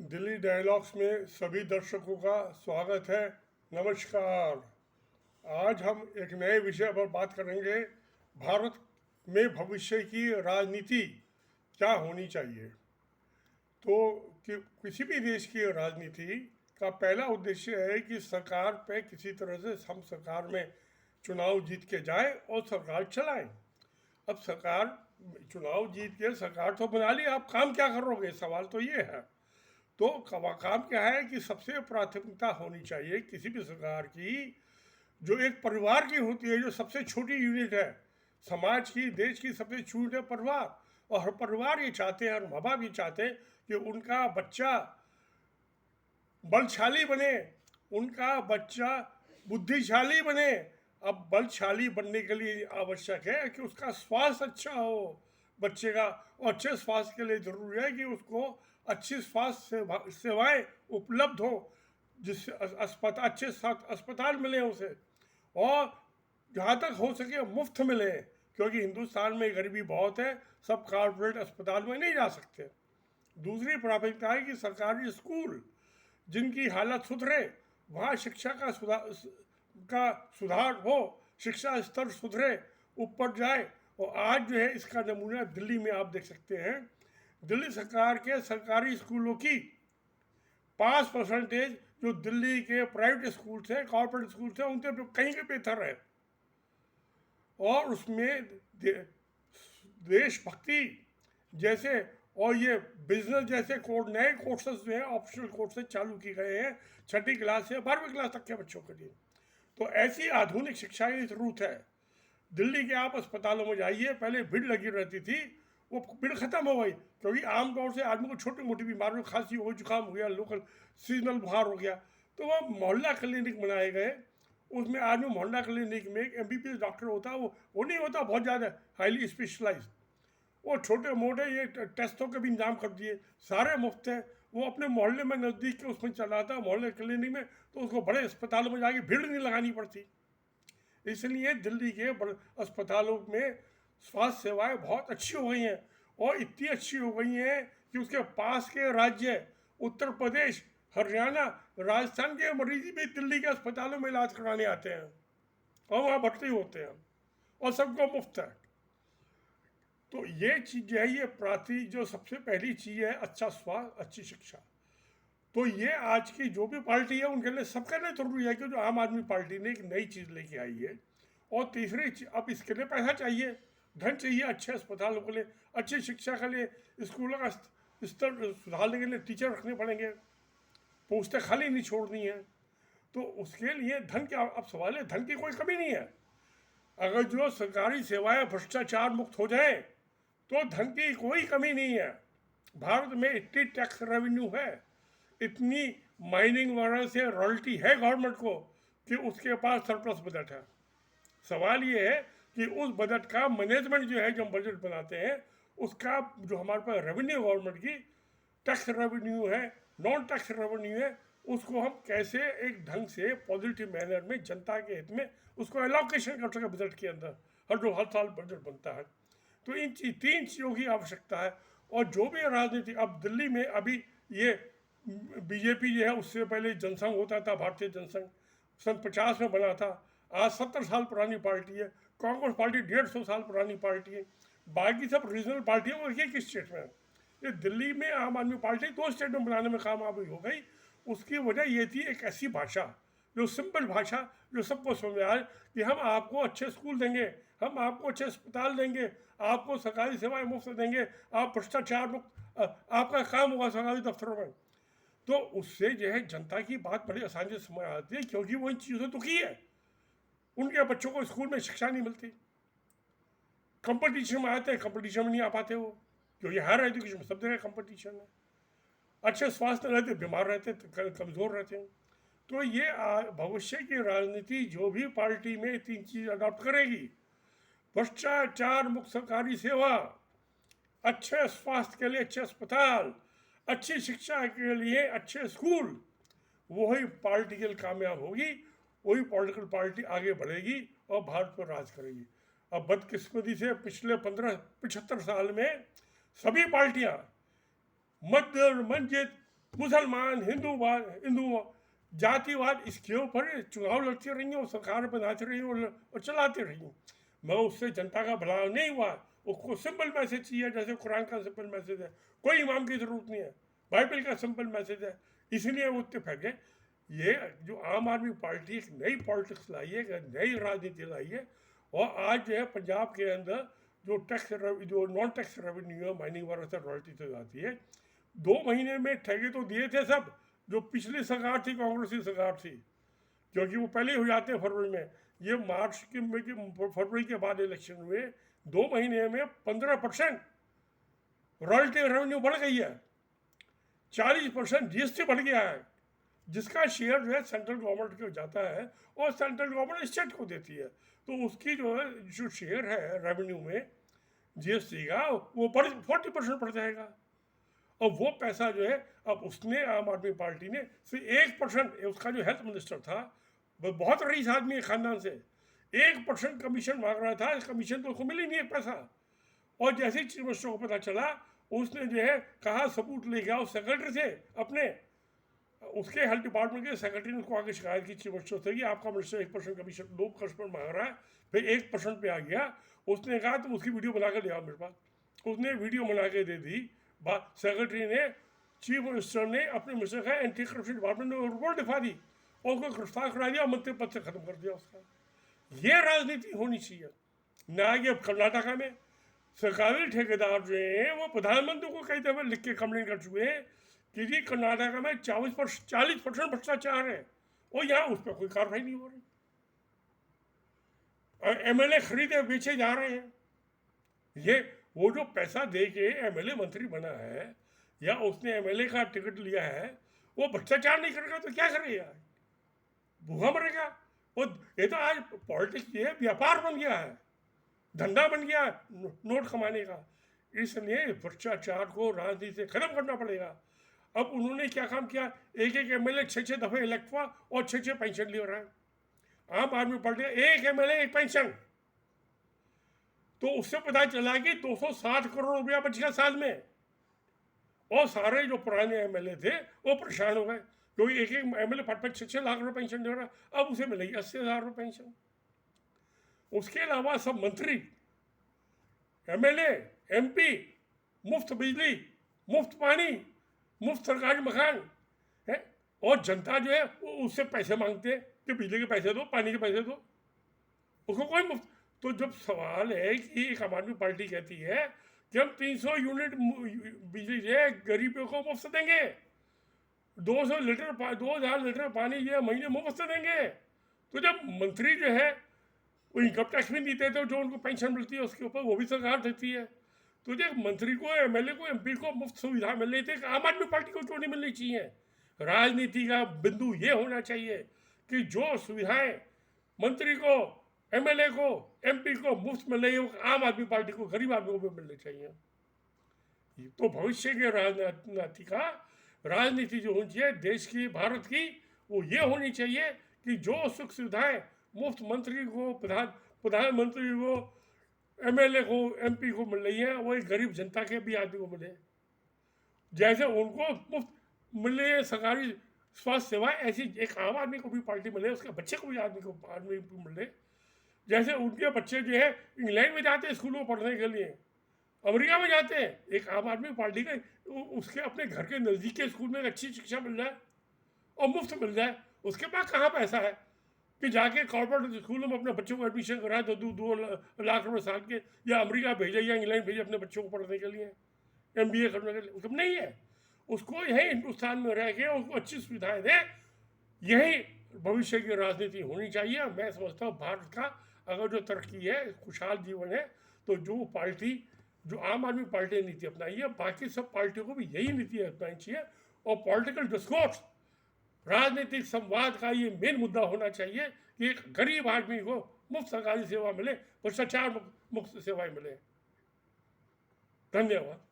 Delhi dialogues में सभी दर्शकों का स्वागत है। नमस्कार। आज हम एक नए विषय पर बात करेंगे। भारत में भविष्य की राजनीति क्या होनी चाहिए। तो किसी भी देश की राजनीति का पहला उद्देश्य है कि सरकार पे किसी तरह से हम सरकार में चुनाव जीत के जाए और सरकार चलाएं। अब सरकार चुनाव जीत के सरकार तो बना ली, आप काम क्या करोगे, सवाल तो ये है। तो काम क्या है कि सबसे प्राथमिकता होनी चाहिए किसी भी सरकार की, जो एक परिवार की होती है, जो सबसे छोटी यूनिट है समाज की, देश की सबसे छोटी परिवार। और हर परिवार ये चाहते हैं, हर माँ बाप ये चाहते हैं कि उनका बच्चा बलशाली बने, उनका बच्चा बुद्धिशाली बने। अब बलशाली बनने के लिए आवश्यक है कि उसका स्वास्थ्य अच्छा हो बच्चे का, और अच्छे स्वास्थ्य के लिए जरूरी है कि उसको अच्छी स्वास्थ्य सेवाएं उपलब्ध हो, जिससे अच्छे अस्पताल मिले उसे, और जहाँ तक हो सके मुफ्त मिले, क्योंकि हिंदुस्तान में गरीबी बहुत है, सब कॉर्पोरेट अस्पताल में नहीं जा सकते। दूसरी प्राथमिकता है कि सरकारी स्कूल जिनकी हालत सुधरे, वहाँ शिक्षा का सुधार हो, शिक्षा स्तर सुधरे, ऊपर जाए। और आज जो है इसका नमूना दिल्ली में आप देख सकते हैं। दिल्ली सरकार के सरकारी स्कूलों की पास परसेंटेज जो दिल्ली के प्राइवेट स्कूल थे, कॉर्पोरेट स्कूल थे, उनसे कहीं के बेहतर है। और उसमें देशभक्ति जैसे और ये बिजनेस जैसे नए कोर्सेज जो हैं, ऑप्शनल कोर्सेज चालू किए गए हैं 6ठी क्लास से 12वीं क्लास तक के बच्चों के लिए। तो ऐसी आधुनिक शिक्षा की जरूरत है। दिल्ली के आप अस्पतालों में जाइए, पहले भीड़ लगी रहती थी, वो भीड़ खत्म हो गई, क्योंकि आमतौर से आदमी को छोटी मोटी बीमारियों, खांसी हो गई, जुकाम हो गया, लोकल सीजनल बुखार हो गया, तो वो मोहल्ला क्लिनिक बनाए गए। उसमें आदमी मोहल्ला क्लिनिक में एक MBBS डॉक्टर होता है, वो नहीं होता बहुत ज़्यादा हाईली स्पेशलाइज, वो छोटे मोटे ये टेस्टों के भी इंतजाम कर दिए, सारे मुफ्त है। वो अपने मोहल्ले में नज़दीक के उसमें चलाता है मोहल्ले क्लिनिक में, तो उसको बड़े अस्पतालों में जाके भीड़ नहीं लगानी पड़ती। इसलिए दिल्ली के बड़े अस्पतालों में स्वास्थ्य सेवाएं बहुत अच्छी हो गई हैं, और इतनी अच्छी हो गई हैं कि उसके पास के राज्य उत्तर प्रदेश, हरियाणा, राजस्थान के मरीज भी दिल्ली के अस्पतालों में इलाज कराने आते हैं, और वहाँ भर्ती होते हैं, और सबको मुफ्त है। तो ये चीज़ है, ये जो सबसे पहली चीज़ है, अच्छा स्वास्थ्य, अच्छी शिक्षा। तो ये आज की जो भी पार्टी है उनके लिए, सबके लिए जरूरी है कि जो आम आदमी पार्टी ने एक नई चीज़ लेके आई है। और तीसरी चीज, अब इसके लिए पैसा चाहिए, धन चाहिए, अच्छे अस्पतालों के लिए, अच्छी शिक्षा के लिए, स्कूलों का स्तर सुधारने के लिए टीचर रखने पड़ेंगे, पोस्टें खाली नहीं छोड़नी है। तो उसके लिए धन क्या, अब सवाल है, धन की कोई कमी नहीं है। अगर जो सरकारी सेवाएं भ्रष्टाचार मुक्त हो जाए तो धन की कोई कमी नहीं है। भारत में इतनी टैक्स रेवेन्यू है, इतनी माइनिंग वगैरह से रॉयल्टी है गवर्नमेंट को, कि उसके पास सरप्लस बजट है। सवाल ये है कि उस बजट का मैनेजमेंट जो है, जो हम बजट बनाते हैं, उसका जो हमारे पास रेवेन्यू गवर्नमेंट की टैक्स रेवेन्यू है, नॉन टैक्स रेवेन्यू है, उसको हम कैसे एक ढंग से पॉजिटिव मैनर में जनता के हित में उसको एलोकेशन कर सके बजट के अंदर। हर साल बजट बनता है। तो इन तीन चीज़ों की आवश्यकता है। और जो भी राजनीति, अब दिल्ली में अभी ये बीजेपी जो है, उससे पहले जनसंघ होता था, भारतीय जनसंघ सन 50 में बना था, आज 70 साल पुरानी पार्टी है। कांग्रेस पार्टी 150 साल पुरानी पार्टी है। बाकी सब रीजनल पार्टियों को एक स्टेट में है। ये दिल्ली में आम आदमी पार्टी 2 स्टेट में बनाने में कामयाबी हो गई। उसकी वजह ये थी, एक ऐसी भाषा, जो सिंपल भाषा, जो सबको समझ आए कि हम आपको अच्छे स्कूल देंगे, हम आपको अच्छे अस्पताल देंगे, आपको सरकारी सेवाएं मुफ्त देंगे, आप भ्रष्टाचार मुक्त, आपका काम होगा सरकारी दफ्तरों में। तो उससे जो है जनता की बात बड़ी आसानी से समझ आती है, क्योंकि वो इन चीज़ों से दुखी है। उनके बच्चों को स्कूल में शिक्षा नहीं मिलती, कंपटीशन में आते हैं, कंपटीशन में नहीं आ पाते वो, क्योंकि हायर एजुकेशन में सब जगह कंपटीशन है। अच्छे स्वास्थ्य रहते, बीमार रहते, कमज़ोर रहते हैं। तो ये भविष्य की राजनीति जो भी पार्टी में 3 चीज़ अडॉप्ट करेगी, भ्रष्टाचार मुक्त सरकारी सेवा, अच्छे स्वास्थ्य के लिए अच्छे अस्पताल, अच्छी शिक्षा के लिए अच्छे स्कूल, वही पॉलिटिकल कामयाब होगी, वही पॉलिटिकल पार्टी आगे बढ़ेगी और भारत पर राज करेगी। अब बदकिस्मती से पिछले 75 साल में सभी पार्टियां मध्य और मंझित मुसलमान, हिंदू जातिवाद, इसके ऊपर चुनाव लड़ती रही और सरकार बनाती रही और चलाती रही। मगर उससे जनता का भला नहीं हुआ। उसको सिंपल मैसेज चाहिए, जैसे कुरान का सिंपल मैसेज है, कोई इमाम की ज़रूरत नहीं है, बाइबल का सिंपल मैसेज है, इसलिए वो इतने फेंके। ये जो आम आदमी पार्टी एक नई पॉलिटिक्स लाई है, एक नई राजनीति लाई है। और आज जो है पंजाब के अंदर जो जो नॉन टैक्स रेवेन्यू है, माइनिंग वगैरह से रॉयल्टी से जाती है, 2 महीने में ठेके तो दिए थे सब, जो पिछली सरकार थी, कांग्रेस की सरकार थी, क्योंकि वो पहले हो जाते हैं फरवरी में। ये मार्च के फरवरी के बाद इलेक्शन हुए, 2 महीने में 15% रॉयल्टी रेवेन्यू बढ़ गई है, 40% जीएसटी बढ़ गया है, जिसका शेयर जो है सेंट्रल गवर्नमेंट को जाता है और सेंट्रल गवर्नमेंट स्टेट को देती है। तो उसकी जो है जो शेयर है रेवेन्यू में जीएसटी का, वो 40% बढ़ जाएगा। और वो पैसा जो है अब उसने, आम आदमी पार्टी ने सिर्फ 1%, उसका जो हेल्थ मिनिस्टर था वो बहुत रईस आदमी है खानदान से, 1% कमीशन मांग रहा था। कमीशन तो उसको मिली नहीं है पैसा। और जैसे ही चीफ मिनिस्टर को पता चला, उसने जो है कहा सबूत ले गया उस सेक्रेटरी से अपने, उसके हेल्थ डिपार्टमेंट के सेक्रेटरी ने उसको आगे शिकायत की चीफ मिनिस्टर से कि आपका मिनिस्टर 1% कमीशन 2% मांग रहा है। फिर 1% पे आ गया। उसने कहा तुम उसकी वीडियो बना कर ले आओ मेरे पास। उसने वीडियो बना के दे दी। सेक्रेटरी ने, चीफ मिनिस्टर ने अपने मिनिस्टर का एंटी करप्शन डिपार्टमेंट ने रिपोर्ट दिखा दी और उसको गिरफ्तार करा दिया, मंत्री पद से खत्म कर दिया उसका। ये राजनीति होनी चाहिए ना। ये कर्नाटका में सरकारी ठेकेदार जो हैं वो प्रधानमंत्री को कई दफे लिख के कंप्लेन कर चुके हैं कि जी कर्नाटका में 40% भ्रष्टाचार है, और यहाँ उस पर कोई कार्रवाई नहीं हो रही। एमएलए खरीदे बेचे जा रहे हैं। ये वो जो पैसा दे के एमएलए मंत्री बना है या उसने एमएलए का टिकट लिया है, वो भ्रष्टाचार नहीं करेगा तो क्या करेगा? भूखा मरेगा। और ये तो आज पॉलिटिक्स ये व्यापार बन गया है, धंधा बन गया नोट कमाने का। इसलिए भ्रष्टाचार को राजनीति से खत्म करना पड़ेगा। अब उन्होंने क्या काम किया, एक एमएलए 6 दफे इलेक्ट हुआ और 6 पेंशन ले रहा है। आम आदमी पार्टी एक एमएलए एक पेंशन, तो उससे पता चला कि 260 करोड़ रुपया बच गया साल में। और सारे जो पुराने एमएलए थे वो परेशान हो गए, क्योंकि एक एमएलए 5-6 लाख रुपए पेंशन दे रहा है, अब उसे मिलेगी 80,000 रुपये पेंशन। उसके अलावा सब मंत्री, एमएलए, एमपी, मुफ्त बिजली, मुफ्त पानी, मुफ्त सरकारी मकान है। और जनता जो है वो उससे पैसे मांगते हैं कि बिजली के पैसे दो, पानी के पैसे दो, उसको कोई मुफ्त। तो जब सवाल है कि एक आम आदमी पार्टी कहती है कि हम 300 यूनिट बिजली जो है गरीबों को मुफ्त देंगे, 2000 लीटर पानी जो है महीने मुफ्त देंगे, तो जब मंत्री जो है वो इनकम टैक्स भी नहीं देते, जो उनको पेंशन मिलती है उसके ऊपर वो भी सरकार देती है। तो जब मंत्री को, एमएलए को, एमपी को मुफ्त सुविधा मिल रही थी, आम आदमी पार्टी को क्यों नहीं मिलनी चाहिए? राजनीति का बिंदु ये होना चाहिए कि जो सुविधाएं मंत्री को, एमएलए को, एमपी को मुफ्त मिल रही है, वो आम आदमी पार्टी को, गरीब आदमी को भी मिलनी चाहिए। तो भविष्य के राजनीति का राजनीति जो होनी चाहिए देश की, भारत की, वो ये होनी चाहिए कि जो सुख सुविधाएं मुफ्त मंत्री को, प्रधानमंत्री को, एमएलए को, एमपी को मिल रही है, वो एक गरीब जनता के भी आदमी को मिले। जैसे उनको मुफ्त मिल रही है सरकारी स्वास्थ्य सेवा, ऐसी एक आम आदमी को भी पार्टी मिले, उसके बच्चे को भी आदमी को मिले। जैसे उनके बच्चे जो है इंग्लैंड में जाते हैं स्कूलों में पढ़ने के लिए, अमेरिका में जाते हैं, एक आम आदमी पार्टी का उसके अपने घर के नज़दीक के स्कूल में अच्छी शिक्षा मिल जाए और मुफ्त मिल जाए, उसके पास कहाँ पैसा है कि जाके कॉर्पोरेट स्कूलों में अपने बच्चों को एडमिशन कराए तो 2 लाख रुपये साल के, या अमेरिका भेजे या इंग्लैंड भेजे अपने बच्चों को पढ़ने के लिए, MBA करने के लिए। उसको नहीं है, उसको यही हिंदुस्तान में रह के उसको अच्छी सुविधाएं दें। यही भविष्य की राजनीति होनी चाहिए। मैं समझता हूँ भारत का अगर जो तरक्की है, खुशहाल जीवन है, तो जो पार्टी, जो आम आदमी पार्टी ने नीति अपनाई है, बाकी सब पार्टियों को भी यही नीति अपनानी चाहिए। और पॉलिटिकल डिस्कोर्स, राजनीतिक संवाद का ये मेन मुद्दा होना चाहिए कि एक गरीब आदमी को मुफ्त सरकारी सेवा मिले, भ्रष्टाचार मुक्त सेवाएं मिले। धन्यवाद।